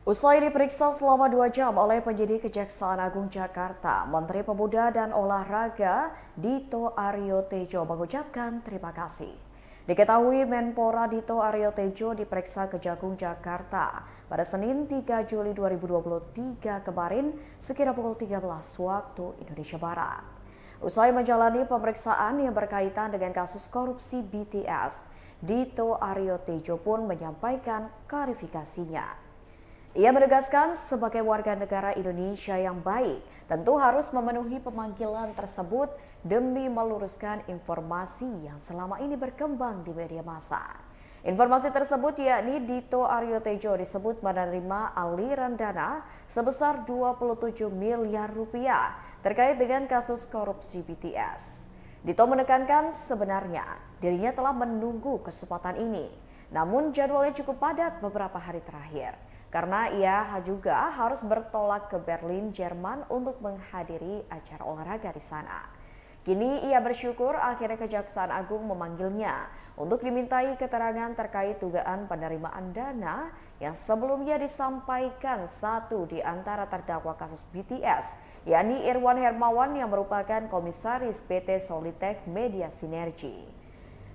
Usai diperiksa selama 2 jam oleh penyidik Kejaksaan Agung Jakarta, Menteri Pemuda dan Olahraga Dito Aryo Tejo mengucapkan terima kasih. Diketahui Menpora Dito Aryo Tejo diperiksa Kejagung Jakarta pada Senin 3 Juli 2023 kemarin sekira pukul 13 waktu Indonesia Barat. Usai menjalani pemeriksaan yang berkaitan dengan kasus korupsi BTS, Dito Aryo Tejo pun menyampaikan klarifikasinya. Ia menegaskan sebagai warga negara Indonesia yang baik tentu harus memenuhi pemanggilan tersebut demi meluruskan informasi yang selama ini berkembang di media massa. Informasi tersebut yakni Dito Aryo Tejo disebut menerima aliran dana sebesar 27 miliar rupiah terkait dengan kasus korupsi BTS. Dito menekankan sebenarnya dirinya telah menunggu kesempatan ini, namun jadwalnya cukup padat beberapa hari terakhir. Karena ia juga harus bertolak ke Berlin, Jerman untuk menghadiri acara olahraga di sana. Kini ia bersyukur akhirnya Kejaksaan Agung memanggilnya untuk dimintai keterangan terkait dugaan penerimaan dana yang sebelumnya disampaikan satu di antara terdakwa kasus BTS, yakni Irwan Hermawan yang merupakan komisaris PT Solitech Media Sinergi.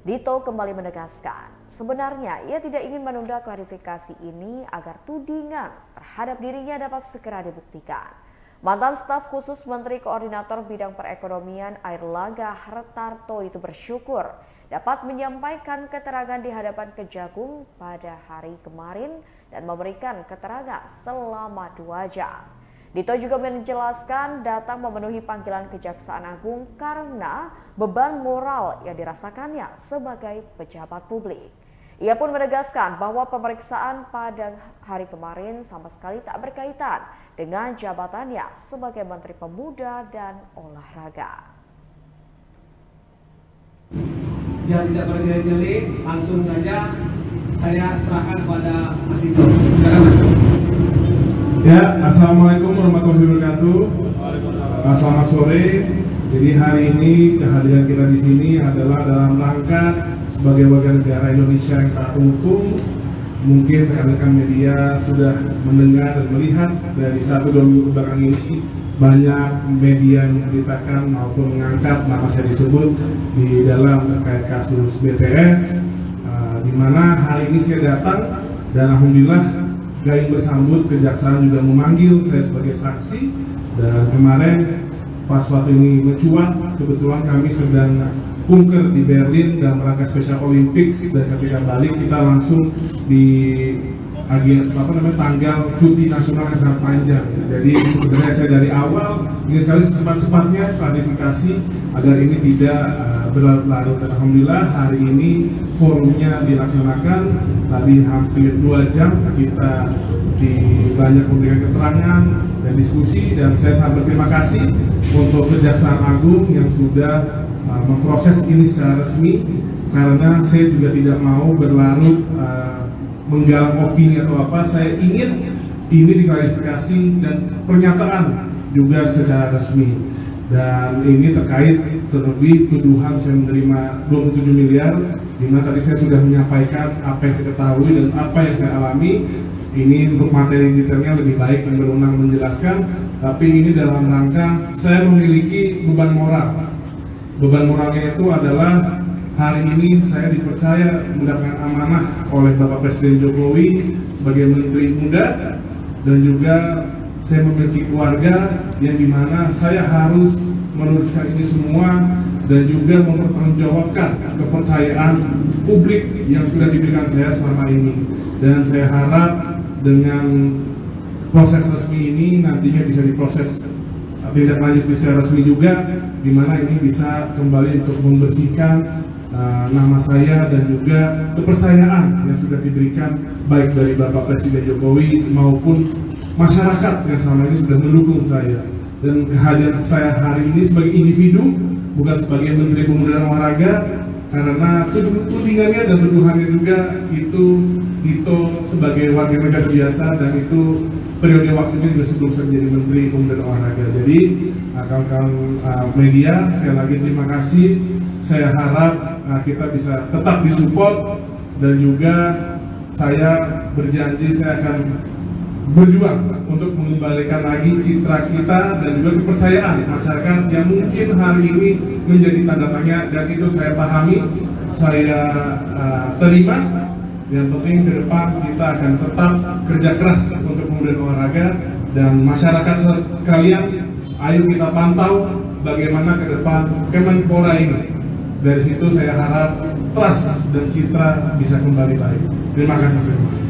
Dito kembali menegaskan, sebenarnya ia tidak ingin menunda klarifikasi ini agar tudingan terhadap dirinya dapat segera dibuktikan. Mantan staf khusus Menteri Koordinator Bidang Perekonomian Airlangga Hartarto itu bersyukur dapat menyampaikan keterangan di hadapan Kejagung pada hari kemarin dan memberikan keterangan selama 2 jam. Dito juga menjelaskan datang memenuhi panggilan Kejaksaan Agung karena beban moral yang dirasakannya sebagai pejabat publik. Ia pun menegaskan bahwa pemeriksaan pada hari kemarin sama sekali tak berkaitan dengan jabatannya sebagai Menteri Pemuda dan Olahraga. Biar tidak berjeli-jeli, langsung saja saya serahkan kepada Mas Dito. Silakan Mas. Ya, Assalamualaikum warahmatullahi wabarakatuh. Selamat sore. Jadi hari ini kehadiran kita di sini adalah dalam rangka sebagai warga negara Indonesia yang taat hukum. Mungkin rekan-rekan media sudah mendengar dan melihat dari 1-2 minggu belakang ini banyak media yang memberitakan maupun mengangkat nama saya disebut di dalam terkait kasus BTS, di mana hari ini saya datang dan alhamdulillah Gayung bersambut, Kejaksaan juga memanggil saya sebagai saksi. Dan kemarin pas waktu ini mencuat, kebetulan kami sedang kunker di Berlin dalam rangka Special Olympics, dan ketika balik kita langsung di tanggal cuti nasional yang sangat panjang. Jadi sebenarnya saya dari awal ingin sekali secepat-cepatnya klarifikasi agar ini tidak berlarut-larut. Dan alhamdulillah hari ini forumnya dilaksanakan. Tadi hampir 2 jam kita banyak memberikan keterangan dan diskusi, dan saya sangat berterima kasih untuk Kejaksaan Agung yang sudah memproses ini secara resmi, karena saya juga tidak mau berlarut menggalang opini atau apa. Saya ingin ini diklarifikasi dan pernyataan juga secara resmi. Dan ini terkait terlebih tuduhan saya menerima 27 miliar, di mana tadi saya sudah menyampaikan apa yang saya ketahui dan apa yang saya alami. Ini untuk materi detailnya lebih baik yang berwenang menjelaskan, tapi ini dalam rangka saya memiliki beban moral. Beban moralnya itu adalah hari ini saya dipercaya mendapatkan amanah oleh Bapak Presiden Jokowi sebagai Menteri Muda, dan juga saya memiliki keluarga yang dimana saya harus meluruskan ini semua dan juga mempertanggungjawabkan kepercayaan publik yang sudah diberikan saya selama ini. Dan saya harap dengan proses resmi ini nantinya bisa diproses tindak lanjut secara resmi juga, di mana ini bisa kembali untuk membersihkan nama saya dan juga kepercayaan yang sudah diberikan baik dari Bapak Presiden Jokowi maupun masyarakat yang selama ini sudah mendukung saya. Dan kehadiran saya hari ini sebagai individu, bukan sebagai Menteri Pemuda dan Olahraga, karena tudingannya dan tuduhannya juga itu sebagai warga negara biasa, dan itu periode waktunya juga sebelum saya menjadi Menteri Pemuda dan Olahraga. Jadi kawan-kawan media, sekali lagi terima kasih. Saya harap kita bisa tetap disupport, dan juga saya berjanji saya akan berjuang untuk mengembalikan lagi citra kita dan juga kepercayaan masyarakat yang mungkin hari ini menjadi tanda tanya, dan itu saya pahami, saya terima. Yang penting ke depan kita akan tetap kerja keras untuk kemudian olahraga, dan masyarakat sekalian, ayo kita pantau bagaimana ke depan Kemenpora ini. Dari situ saya harap trust dan citra bisa kembali baik. Terima kasih semua.